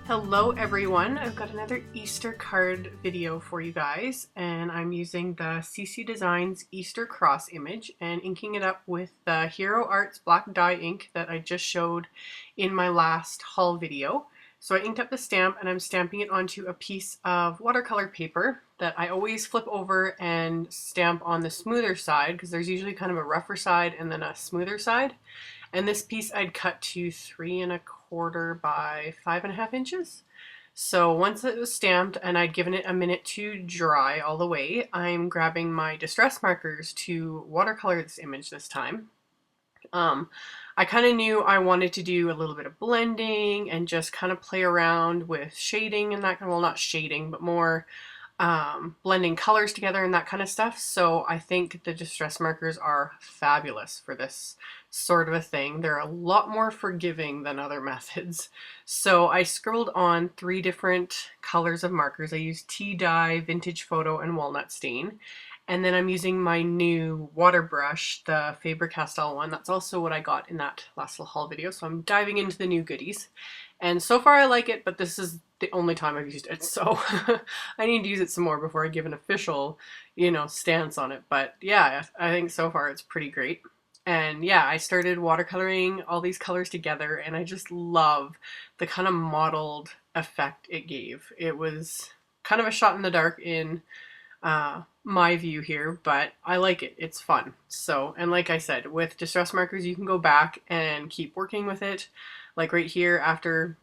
Hello everyone, I've got another Easter card video for you guys, and I'm using the CC Designs Easter cross image and inking it up with the Hero Arts black dye ink that I just showed in my last haul video. So I inked up the stamp and I'm stamping it onto a piece of watercolor paper that I always flip over and stamp on the smoother side, because there's usually kind of a rougher side and then a smoother side. And this piece I'd cut to 3¼ by 5½ inches. So once it was stamped and I'd given it a minute to dry all the way, I'm grabbing my distress markers to watercolor this image this time. I kind of knew I wanted to do a little bit of blending and just kind of play around with shading and that, well, not shading, but more blending colors together and that kind of stuff. So I think the distress markers are fabulous for this sort of a thing. They're a lot more forgiving than other methods. So I scribbled on 3 different colors of markers. I used tea dye, vintage photo, and walnut stain. And then I'm using my new water brush, the Faber-Castell one. That's also what I got in that last little haul video. So I'm diving into the new goodies. And so far I like it, but this is the only time I've used it. So I need to use it some more before I give an official, stance on it. But yeah, I think so far it's pretty great. And yeah, I started watercoloring all these colors together and I just love the kind of mottled effect it gave. It was kind of a shot in the dark in my view here, but I like it. It's fun. So, and like I said, with distress markers, you can go back and keep working with it. Like right here, after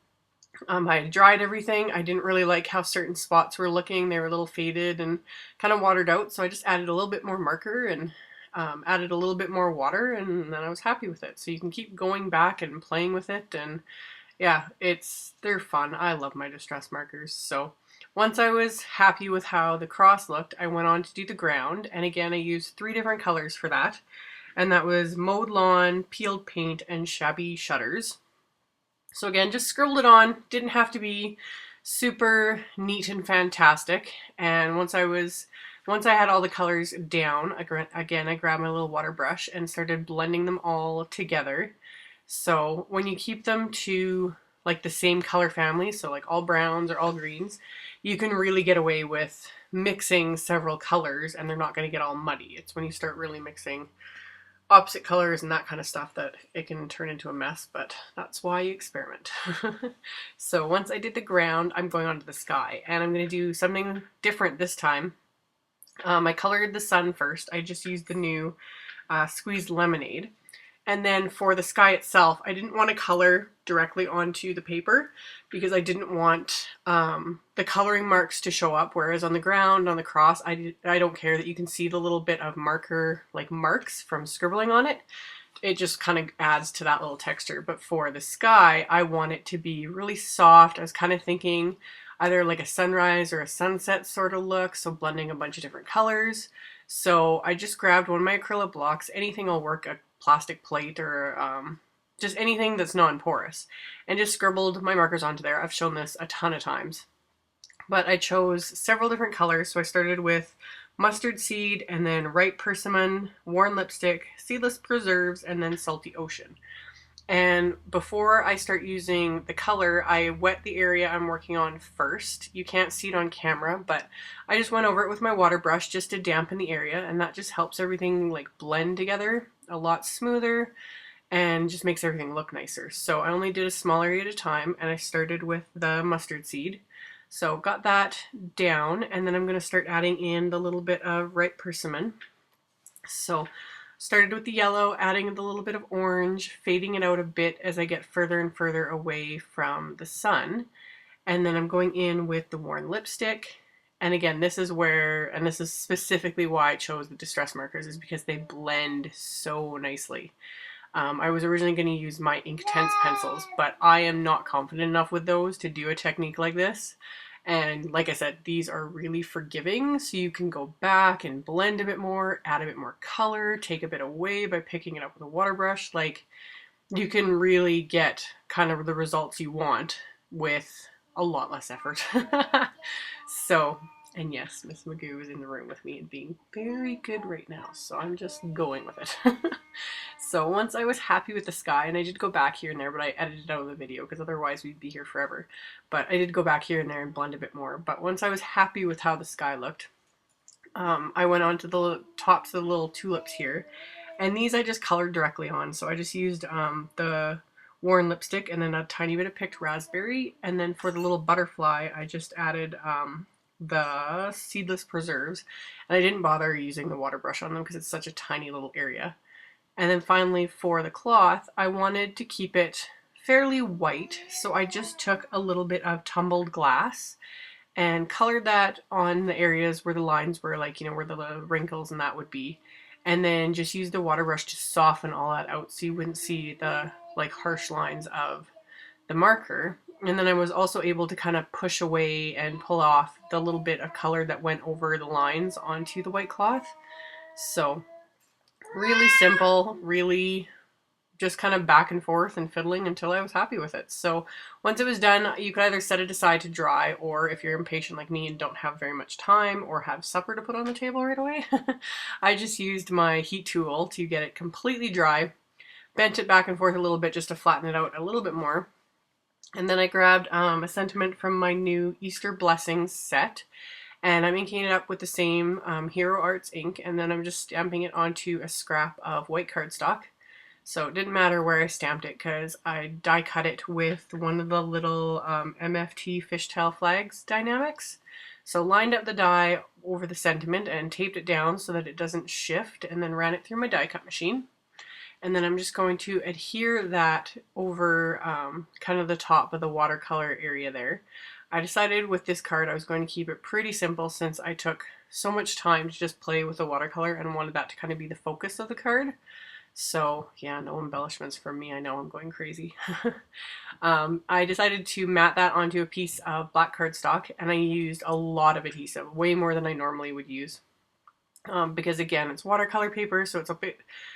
I had dried everything, I didn't really like how certain spots were looking. They were a little faded and kind of watered out, so I just added a little bit more marker and added a little bit more water, and then I was happy with it. So you can keep going back and playing with it, and yeah, they're fun. I love my distress markers. So once I was happy with how the cross looked, I went on to do the ground, and again I used 3 different colors for that, and that was mowed lawn, peeled paint, and shabby shutters. So again, just scribbled it on, didn't have to be super neat and fantastic. And once I had all the colors down, again, I grabbed my little water brush and started blending them all together. So when you keep them to like the same color family, so like all browns or all greens, you can really get away with mixing several colors and they're not going to get all muddy. It's when you start really mixing opposite colors and that kind of stuff that it can turn into a mess, but that's why you experiment. So once I did the ground, I'm going on to the sky, and I'm going to do something different this time. I colored the sun first. I just used the new squeezed lemonade. And then for the sky itself, I didn't want to color directly onto the paper because I didn't want the coloring marks to show up, whereas on the ground, on the cross, I don't care that you can see the little bit of marker, like marks from scribbling on it. It just kind of adds to that little texture. But for the sky, I want it to be really soft. I was kind of thinking either like a sunrise or a sunset sort of look, so blending a bunch of different colors. So I just grabbed one of my acrylic blocks, anything will work, a plastic plate or just anything that's non-porous, and just scribbled my markers onto there. I've shown this a ton of times. But I chose several different colors, so I started with mustard seed, and then ripe persimmon, worn lipstick, seedless preserves, and then salty ocean. And before I start using the color, I wet the area I'm working on first. You can't see it on camera, but I just went over it with my water brush just to dampen the area, and that just helps everything like blend together a lot smoother and just makes everything look nicer. So I only did a small area at a time, and I started with the mustard seed. So got that down, and then I'm going to start adding in the little bit of ripe persimmon. So started with the yellow, adding the little bit of orange, fading it out a bit as I get further and further away from the sun. And then I'm going in with the worn lipstick. And again, this is where, and this is specifically why I chose the distress markers, is because they blend so nicely. I was originally going to use my Inktense pencils, but I am not confident enough with those to do a technique like this. And like I said, these are really forgiving, so you can go back and blend a bit more, add a bit more color, take a bit away by picking it up with a water brush. Like, you can really get kind of the results you want with a lot less effort. So, and yes, Miss Magoo is in the room with me and being very good right now, so I'm just going with it. So once I was happy with the sky, and I did go back here and there, but I edited out of the video because otherwise we'd be here forever. But I did go back here and there and blend a bit more. But once I was happy with how the sky looked, I went on to the tops of the little tulips here. And these I just colored directly on. So I just used the worn lipstick and then a tiny bit of picked raspberry. And then for the little butterfly, I just added the seedless preserves. And I didn't bother using the water brush on them because it's such a tiny little area. And then finally for the cloth, I wanted to keep it fairly white. So I just took a little bit of tumbled glass and colored that on the areas where the lines were, like, you know, where the wrinkles and that would be. And then just used the water brush to soften all that out so you wouldn't see the like harsh lines of the marker. And then I was also able to kind of push away and pull off the little bit of color that went over the lines onto the white cloth. So really simple, really just kind of back and forth and fiddling until I was happy with it. So once it was done, you could either set it aside to dry, or if you're impatient like me and don't have very much time or have supper to put on the table right away, I just used my heat tool to get it completely dry, bent it back and forth a little bit just to flatten it out a little bit more. And then I grabbed a sentiment from my new Easter Blessings set, and I'm inking it up with the same Hero Arts ink, and then I'm just stamping it onto a scrap of white cardstock. So it didn't matter where I stamped it because I die cut it with one of the little MFT fishtail flags dynamics. So lined up the die over the sentiment and taped it down so that it doesn't shift, and then ran it through my die cut machine. And then I'm just going to adhere that over kind of the top of the watercolor area there. I decided with this card I was going to keep it pretty simple since I took so much time to just play with the watercolor and wanted that to kind of be the focus of the card. So yeah, no embellishments from me. I know I'm going crazy. I decided to mat that onto a piece of black cardstock, and I used a lot of adhesive, way more than I normally would use. Because again, it's watercolor paper, so it's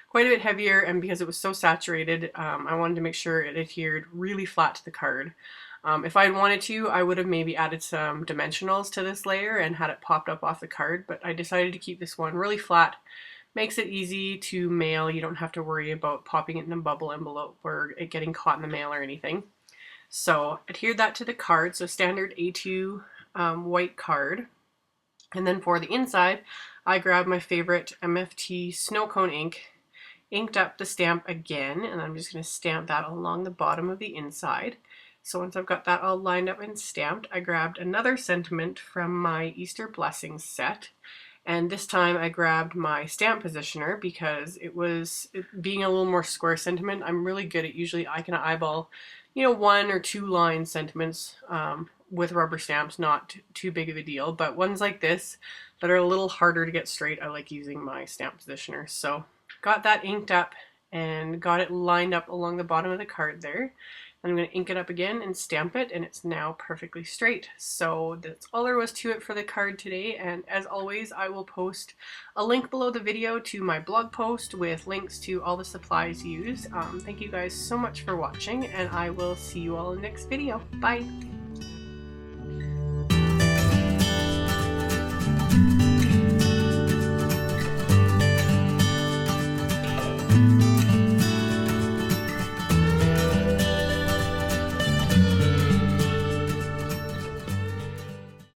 quite a bit heavier, and because it was so saturated, I wanted to make sure it adhered really flat to the card. If I wanted to, I would have maybe added some dimensionals to this layer and had it popped up off the card, but I decided to keep this one really flat. Makes it easy to mail. You don't have to worry about popping it in a bubble envelope or it getting caught in the mail or anything. So adhered that to the card, so standard A2 white card. And then for the inside, I grabbed my favorite MFT snow cone ink, inked up the stamp again, and I'm just going to stamp that along the bottom of the inside. So once I've got that all lined up and stamped, I grabbed another sentiment from my Easter Blessings set. And this time I grabbed my stamp positioner because it being a little more square sentiment. I'm really good at usually I can eyeball, you know, 1 or 2 line sentiments with rubber stamps, not too big of a deal. But ones like this that are a little harder to get straight, I like using my stamp positioner. So got that inked up and got it lined up along the bottom of the card there. I'm going to ink it up again and stamp it, and it's now perfectly straight. So that's all there was to it for the card today, and as always I will post a link below the video to my blog post with links to all the supplies used. Thank you guys so much for watching, and I will see you all in the next video. Bye!